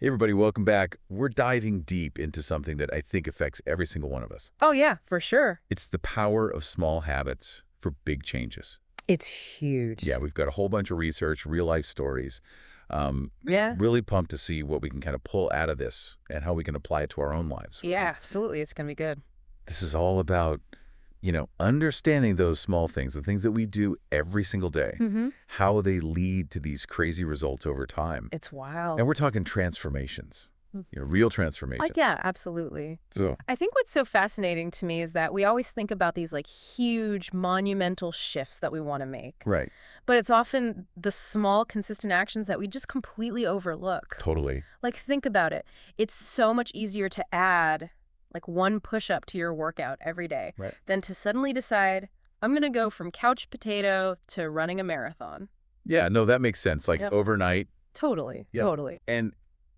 Hey everybody, welcome back. We're diving deep into something that I think affects every single one of us. Oh, yeah, for sure. It's the power of small habits for big changes. It's huge. Yeah, we've got a whole bunch of research, real-life stories. Yeah. Really pumped to see what we can kind of pull out of this and how we can apply it to our own lives. Yeah, absolutely. It's going to be good. This is all about, understanding those small things, the things that we do every single day, how they lead to these crazy results over time. It's wild. And we're talking transformations, real transformations. Yeah, absolutely. So, I think what's so fascinating to me is that we always think about these like huge monumental shifts that we want to make. right. But it's often the small, consistent actions that we just completely overlook. Totally. Like, think about it. It's so much easier to add like one push-up to your workout every day Right. than to suddenly decide, I'm going to go from couch potato to running a marathon. Yeah, no, that makes sense. Like Yep. overnight. Totally. Yep. Totally. And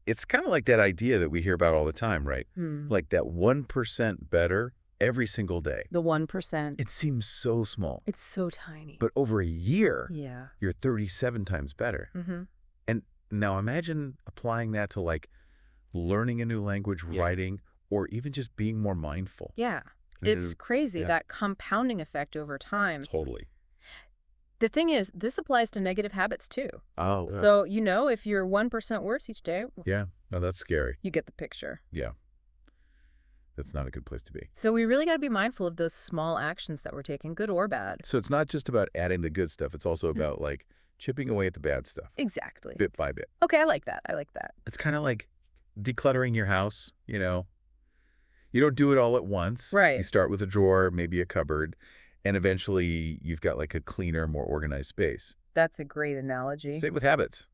it's kind of like that idea that we hear about all the time, right? Like that 1% better every single day. The 1%. It seems so small. It's so tiny. But over a year, Yeah. you're 37 times better. And now imagine applying that to like learning a new language, writing, or even just being more mindful. Yeah. And It's crazy, yeah. that compounding effect over time. Totally. The thing is, this applies to negative habits too. Oh, yeah. So, if you're 1% worse each day, Yeah. No, that's scary. you get the picture. Yeah. That's not a good place to be. So we really got to be mindful of those small actions that we're taking, good or bad. So it's not just about adding the good stuff. It's also about like chipping away at the bad stuff Exactly. bit by bit. Okay, I like that. It's kind of like decluttering your house, You don't do it all at once. Right. You start with a drawer, maybe a cupboard, and eventually you've got like a cleaner, more organized space. That's a great analogy. Same with habits.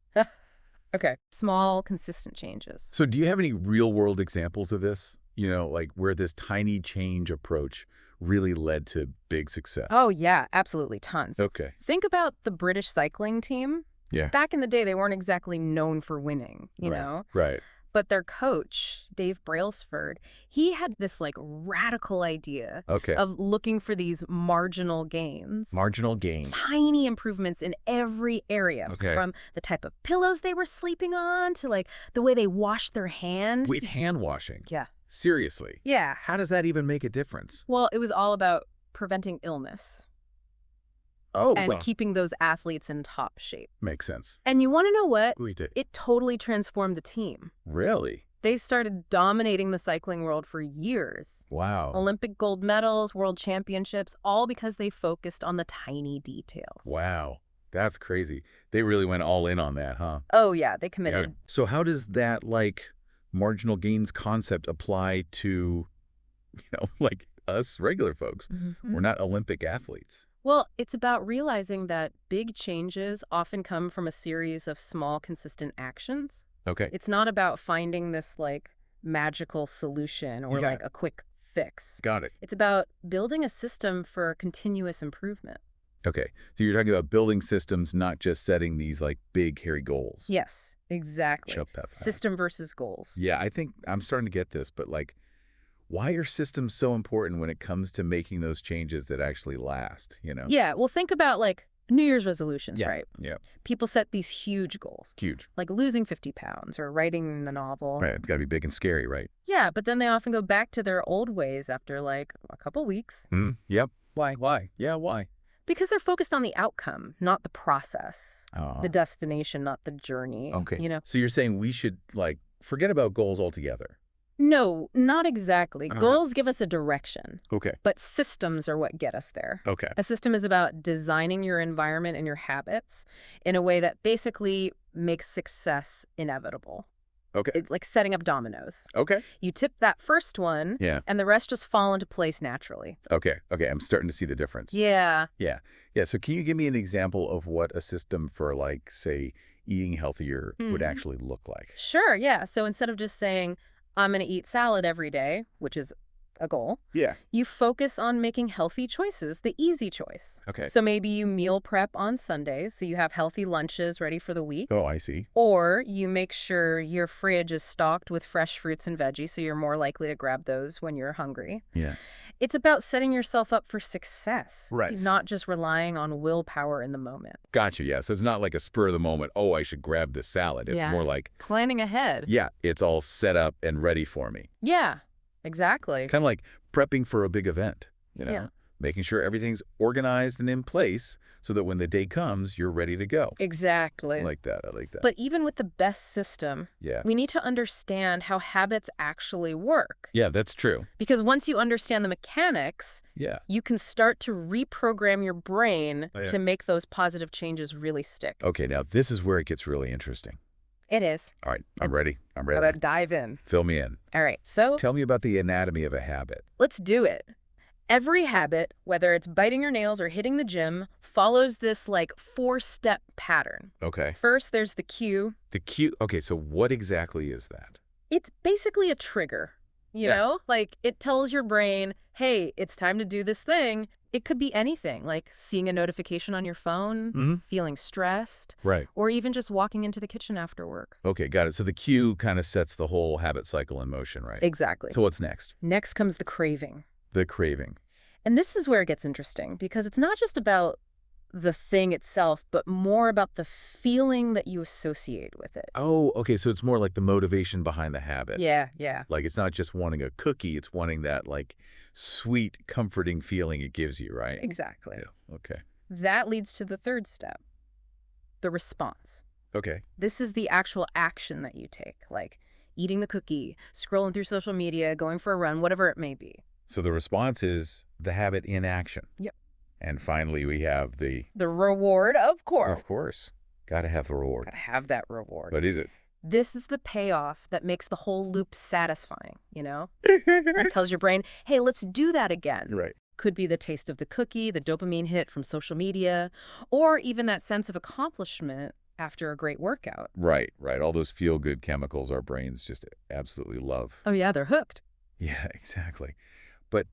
Okay. Small, consistent changes. So do you have any real-world examples of this? Like where this tiny change approach really led to big success? Oh, yeah, absolutely. Tons. Okay. Think about the British cycling team. Yeah. Back in the day, they weren't exactly known for winning, you Right. know? Right. But their coach, Dave Brailsford, he had this like radical idea Okay. of looking for these marginal gains. Marginal gain. Tiny improvements in every area, Okay. from the type of pillows they were sleeping on to like the way they washed their hands. Wait, hand washing? Yeah. Seriously? Yeah. How does that even make a difference? Well, it was all about preventing illness Oh, and well, keeping those athletes in top shape. makes sense. And you want to know what? We did. It totally transformed the team. Really? They started dominating the cycling world for years. Wow. Olympic gold medals, world championships, all because they focused on the tiny details. Wow. That's crazy. They really went all in on that, huh? Oh, yeah, they committed. So how does that, like, marginal gains concept apply to, like us regular folks? We're not Olympic athletes. Well, it's about realizing that big changes often come from a series of small, consistent actions. Okay. It's not about finding this, like, magical solution or, Yeah. like, a quick fix. Got it. It's about building a system for continuous improvement. Okay. So you're talking about building systems, not just setting these, like, big, hairy goals. Yes, exactly. Chop-tough. System versus goals. Yeah, I think I'm starting to get this, but, like, why are systems so important when it comes to making those changes that actually last, Yeah, well, think about, like, New Year's resolutions, right? Yeah. People set these huge goals, Huge. like losing 50 pounds or writing the novel. Right. It's got to be big and scary, right? Yeah, but then they often go back to their old ways after, like, a couple weeks. Yep. Why? Yeah, why? Because they're focused on the outcome, not the process. Oh. The destination, not the journey. Okay. So you're saying we should, like, forget about goals altogether. No, not exactly. Uh-huh. Goals give us a direction, Okay. but systems are what get us there. Okay. A system is about designing your environment and your habits in a way that basically makes success inevitable. Okay. Like setting up dominoes. Okay. You tip that first one, Yeah. and the rest just fall into place naturally. Okay. I'm starting to see the difference. Yeah. Yeah. So can you give me an example of what a system for, like, say, eating healthier would actually look like? Sure, yeah. So instead of just saying, I'm going to eat salad every day, which is a goal, Yeah. you focus on making healthy choices, the easy choice. Okay. So maybe you meal prep on Sundays, so you have healthy lunches ready for the week. Oh, I see. Or you make sure your fridge is stocked with fresh fruits and veggies, so you're more likely to grab those when you're hungry. Yeah. It's about setting yourself up for success, Right. not just relying on willpower in the moment. Gotcha, yeah. So it's not like a spur of the moment, oh, I should grab this salad. It's more like, planning ahead. yeah, it's all set up and ready for me. Yeah, exactly. It's kind of like prepping for a big event, Yeah. Making sure everything's organized and in place so that when the day comes, you're ready to go. Exactly. I like that. I like that. But even with the best system, we need to understand how habits actually work. Yeah, that's true. Because once you understand the mechanics, you can start to reprogram your brain to make those positive changes really stick. Okay, now this is where it gets really interesting. It is. All right, I'm ready. I'm ready. Gotta dive in. Fill me in. All right, so Tell me about the anatomy of a habit. let's do it. Every habit, whether it's biting your nails or hitting the gym, follows this like 4-step pattern. Okay. First, there's the cue. The cue. Okay, so what exactly is that? It's basically a trigger, you know? Like it tells your brain, hey, it's time to do this thing. It could be anything, like seeing a notification on your phone, feeling stressed, Right. or even just walking into the kitchen after work. Okay, got it. So the cue kind of sets the whole habit cycle in motion, right? Exactly. So what's next? Next comes the craving. The craving. And this is where it gets interesting because it's not just about the thing itself, but more about the feeling that you associate with it. Oh, okay. So it's more like the motivation behind the habit. Yeah. Like it's not just wanting a cookie, it's wanting that like sweet, comforting feeling it gives you, right? Exactly. Yeah. Okay. That leads to the third step, the response. Okay. This is the actual action that you take, like eating the cookie, scrolling through social media, going for a run, whatever it may be. So the response is the habit in action. Yep. And finally, we have the reward, of course. Of course. Got to have the reward. Gotta have that reward. What is it? This is the payoff that makes the whole loop satisfying, you know? It tells your brain, hey, let's do that again. Right. Could be the taste of the cookie, the dopamine hit from social media, or even that sense of accomplishment after a great workout. Right. All those feel-good chemicals our brains just absolutely love. Oh, yeah, they're hooked. Yeah, exactly. But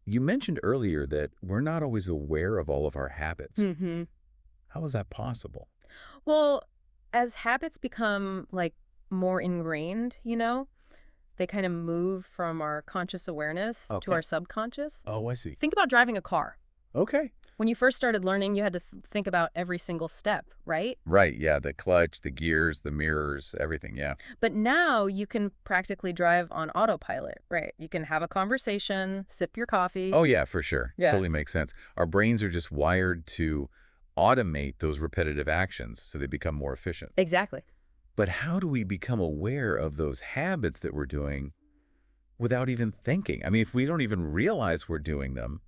you mentioned earlier that we're not always aware of all of our habits. Mm-hmm. How is that possible? Well, as habits become like more ingrained, you know, they kind of move from our conscious awareness to our subconscious. Oh, I see. Think about driving a car. Okay. When you first started learning, you had to think about every single step, right? Right, yeah, the clutch, the gears, the mirrors, everything, yeah. But now you can practically drive on autopilot, right? You can have a conversation, sip your coffee. Oh, yeah, for sure. Yeah. Totally makes sense. Our brains are just wired to automate those repetitive actions so they become more efficient. Exactly. But how do we become aware of those habits that we're doing without even thinking? I mean, if we don't even realize we're doing them,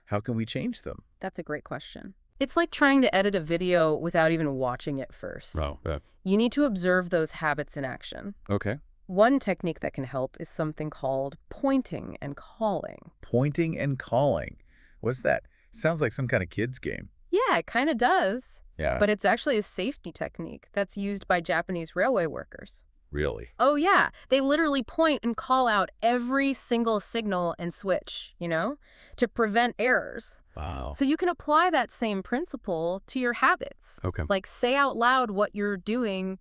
how can we change them? That's a great question. It's like trying to edit a video without even watching it first. Oh, yeah. You need to observe those habits in action. Okay. One technique that can help is something called pointing and calling. Pointing and calling. What's that? Sounds like some kind of kid's game. Yeah, it kind of does. Yeah. But it's actually a safety technique that's used by Japanese railway workers. Really? Oh, yeah. They literally point and call out every single signal and switch, you know, to prevent errors. Wow. So you can apply that same principle to your habits. Okay. Like say out loud what you're doing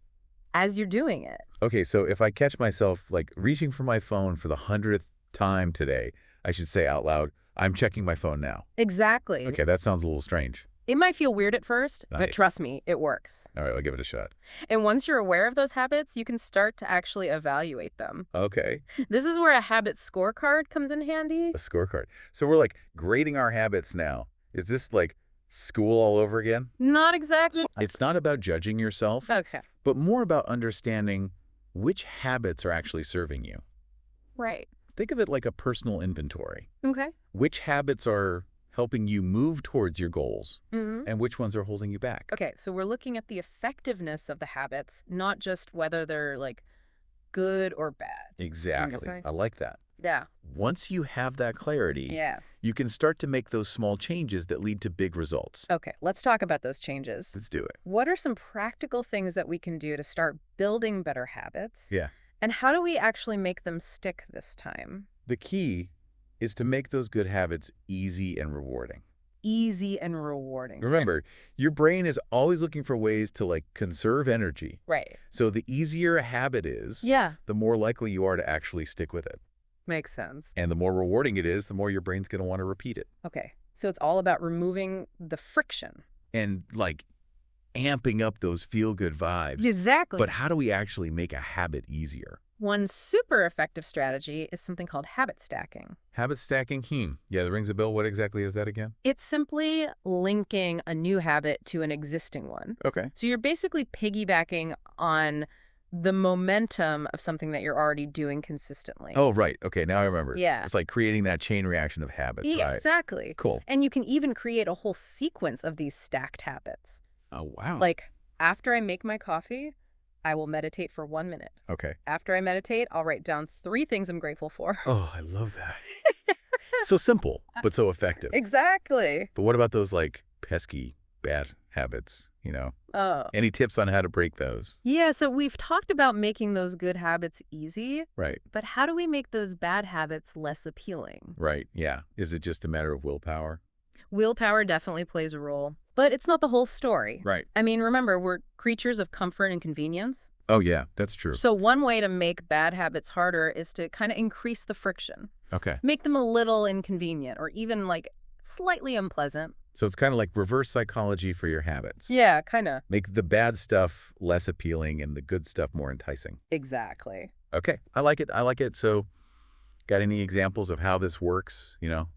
as you're doing it. Okay, so if I catch myself like reaching for my phone for the 100th time today, I should say out loud, I'm checking my phone now. Exactly. Okay, that sounds a little strange. It might feel weird at first, but Nice. trust me, it works. All right, I'll give it a shot. And once you're aware of those habits, you can start to actually evaluate them. Okay, This is where a habit scorecard comes in handy. a scorecard. So we're like grading our habits now. Is this like school all over again? Not exactly. It's not about judging yourself, Okay. but more about understanding which habits are actually serving you. Right. Think of it like a personal inventory. Okay. Which habits are helping you move towards your goals Mm-hmm. and which ones are holding you back? Okay, so we're looking at the effectiveness of the habits, not just whether they're like good or bad. Exactly. say? I like that. Yeah. Once you have that clarity, Yeah. you can start to make those small changes that lead to big results. Okay, let's talk about those changes. Let's do it. What are some practical things that we can do to start building better habits? Yeah. And how do we actually make them stick this time? The key is to make those good habits easy and rewarding. Easy and rewarding. Remember, your brain is always looking for ways to like conserve energy. Right. So the easier a habit is, Yeah. the more likely you are to actually stick with it. Makes sense. And the more rewarding it is, the more your brain's going to want to repeat it. Okay. So it's all about removing the friction. And like amping up those feel-good vibes. Exactly. But how do we actually make a habit easier? One super effective strategy is something called habit stacking. Habit stacking? Yeah, that rings a bell. What exactly is that again? It's simply linking a new habit to an existing one. Okay. So you're basically piggybacking on the momentum of something that you're already doing consistently. Oh, right. Okay, now I remember. Yeah. It's like creating that chain reaction of habits, Yeah, right? exactly. Cool. And you can even create a whole sequence of these stacked habits. Oh, wow. Like, after I make my coffee, I will meditate for 1 minute. Okay. After I meditate, I'll write down 3 things I'm grateful for. Oh, I love that. So simple, but so effective. Exactly. But what about those like pesky bad habits, you know? Oh. Any tips on how to break those? Yeah, so we've talked about making those good habits easy, Right. but how do we make those bad habits less appealing? Right. Yeah. Is it just a matter of willpower? Willpower definitely plays a role, but it's not the whole story. Right. I mean, remember, we're creatures of comfort and convenience. Oh, yeah, that's true. So one way to make bad habits harder is to kind of increase the friction. Okay. Make them a little inconvenient or even like slightly unpleasant. So it's kind of like reverse psychology for your habits. Yeah, kind of. Make the bad stuff less appealing and the good stuff more enticing. Exactly. Okay. I like it. I like it. So got any examples of how this works, you know,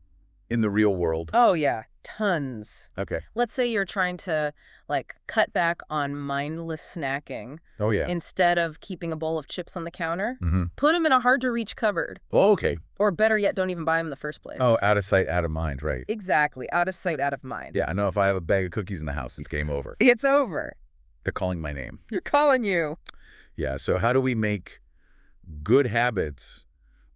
in the real world? Oh, yeah. Tons. Okay. Let's say you're trying to like cut back on mindless snacking. Oh, yeah. Instead of keeping a bowl of chips on the counter. Mm-hmm. Put them in a hard-to-reach cupboard. Oh, okay. Or better yet, don't even buy them in the first place. Oh, out of sight, out of mind, right. Exactly. Out of sight, out of mind. Yeah, I know if I have a bag of cookies in the house, it's game over. It's over. They're calling my name. You're calling you. Yeah, so how do we make good habits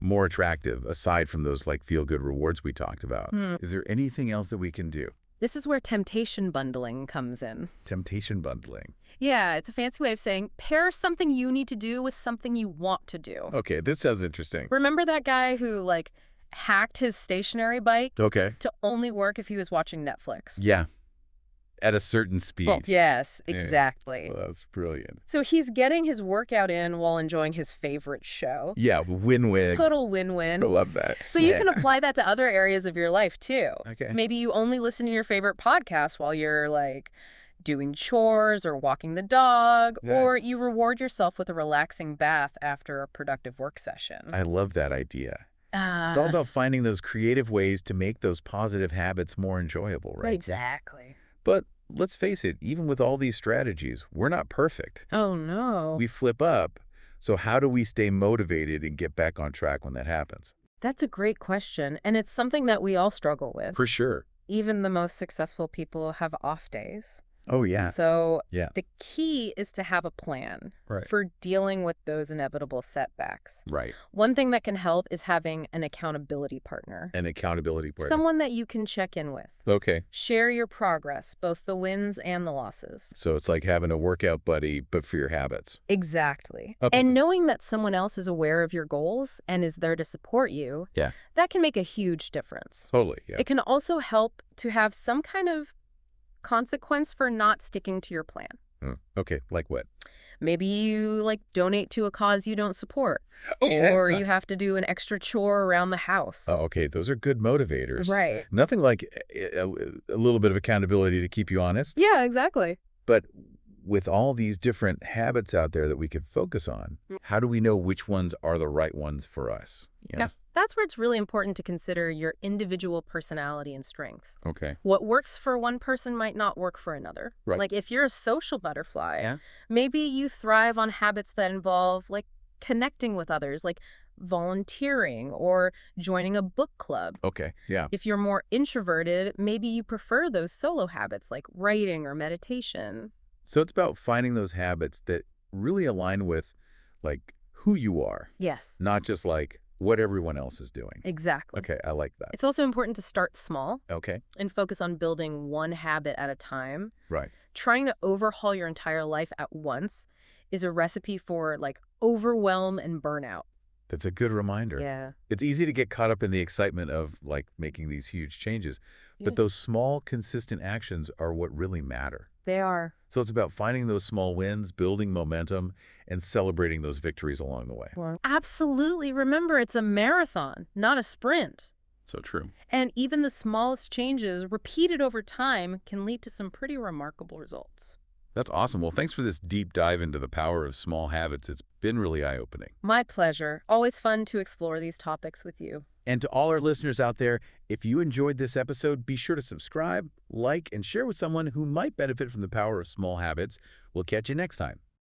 more attractive, aside from those like feel-good rewards we talked about? Is there anything else that we can do? This is where temptation bundling comes in. Temptation bundling. Yeah, it's a fancy way of saying pair something you need to do with something you want to do. Okay, this sounds interesting. Remember that guy who, like, hacked his stationary bike Okay. to only work if he was watching Netflix? Yeah. At a certain speed. Well, yes, Yeah. exactly. Well, that's brilliant. So he's getting his workout in while enjoying his favorite show. Yeah, win-win. Total I win-win. love that. So you Yeah. can apply that to other areas of your life, too. Okay. Maybe you only listen to your favorite podcast while you're, like, doing chores or walking the dog, Yeah. or you reward yourself with a relaxing bath after a productive work session. I love that idea. It's all about finding those creative ways to make those positive habits more enjoyable, right? Exactly. But let's face it, even with all these strategies, we're not perfect. Oh, no. We flip up. So how do we stay motivated and get back on track when that happens? That's a great question, and it's something that we all struggle with. For sure. Even the most successful people have off days. Oh, yeah. So Yeah. the key is to have a plan Right. for dealing with those inevitable setbacks. Right. One thing that can help is having an accountability partner. An accountability partner. Someone that you can check in with. Okay. Share your progress, both the wins and the losses. So it's like having a workout buddy, but for your habits. Exactly. Okay. And knowing that someone else is aware of your goals and is there to support you, Yeah. that can make a huge difference. Totally. Yeah. It can also help to have some kind of consequence for not sticking to your plan. Okay. Like what? Maybe you like donate to a cause you don't support, Oh, or you have to do an extra chore around the house. Oh, okay. Those are good motivators. Right. Nothing like a little bit of accountability to keep you honest. Yeah, exactly. But with all these different habits out there that we could focus on, how do we know which ones are the right ones for us? You know? Yeah. That's where it's really important to consider your individual personality and strengths. Okay. What works for one person might not work for another. Right. Like if you're a social butterfly, Yeah. maybe you thrive on habits that involve like connecting with others, like volunteering or joining a book club. Okay. Yeah. If you're more introverted, maybe you prefer those solo habits like writing or meditation. So it's about finding those habits that really align with like who you are, Yes, not just like what everyone else is doing. exactly. Okay. I like that. It's also important to start small Okay. and focus on building one habit at a time. Right. Trying to overhaul your entire life at once is a recipe for like overwhelm and burnout. That's a good reminder. Yeah. It's easy to get caught up in the excitement of, like, making these huge changes, Yeah. but those small, consistent actions are what really matter. They are. So it's about finding those small wins, building momentum, and celebrating those victories along the way. Absolutely. Remember, it's a marathon, not a sprint. So true. And even the smallest changes repeated over time can lead to some pretty remarkable results. That's awesome. Well, thanks for this deep dive into the power of small habits. It's been really eye-opening. My pleasure. Always fun to explore these topics with you. And to all our listeners out there, if you enjoyed this episode, be sure to subscribe, like, and share with someone who might benefit from the power of small habits. We'll catch you next time.